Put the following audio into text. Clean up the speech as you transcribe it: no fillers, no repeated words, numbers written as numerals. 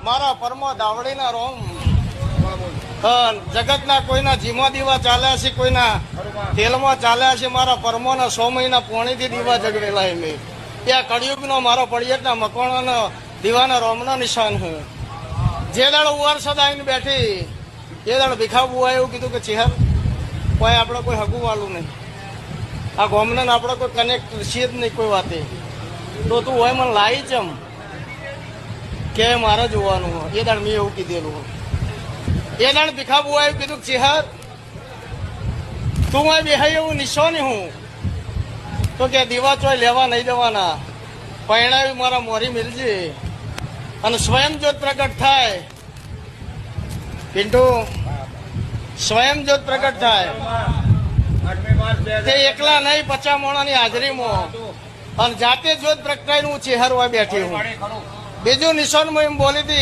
મારા પરમો દાવડીના રોમ જગતના કોઈના જીમો દીવા ચાલ્યા છે, કોઈના તેલમાં ચાલ્યા છે, મારા પરમોના 100 મહિના પોણીથી દીવા જગવેલા એમ. ત્યાં કળિયુગનો મારો પડિયતના મકોણાનો દીવાના રોમનો નિશાન છે. જે દાડો ઉવારસદ આવીને બેઠી એ દાડો ભીખા બુઆ એવું કીધું કે ચેહર કોઈ આપણે કોઈ હગું વાળું નહીં, આ ગોમને આપણે કોઈ કનેક્ટ છીએ જ નહીં કોઈ વાતે, તો તું હોય મને લાવી ચમ કે મારે જોવાનું હોય. એ દાડ મેં એવું કીધેલું. એ દાડ ભીખા બુઆ એવું કીધું ચેહર તું હોય બેહાઈ એવું નિશાની હું તો કે દીવા ચોય લેવા નહીં દેવાના, પૈણાવી મારા મોરી મિલજે અને સ્વયં જ્યોત પ્રગટ થાય. પિન્ટુ સ્વયં જ્યોત પ્રગટ થાય તે એકલા નહીં 50 મોણાની હાજરીમાં અને જાતે જ્યોત પ્રગટાઈને હું ચેહર હોય બેઠી હું. બીજું નિશાન એમ બોલી હતી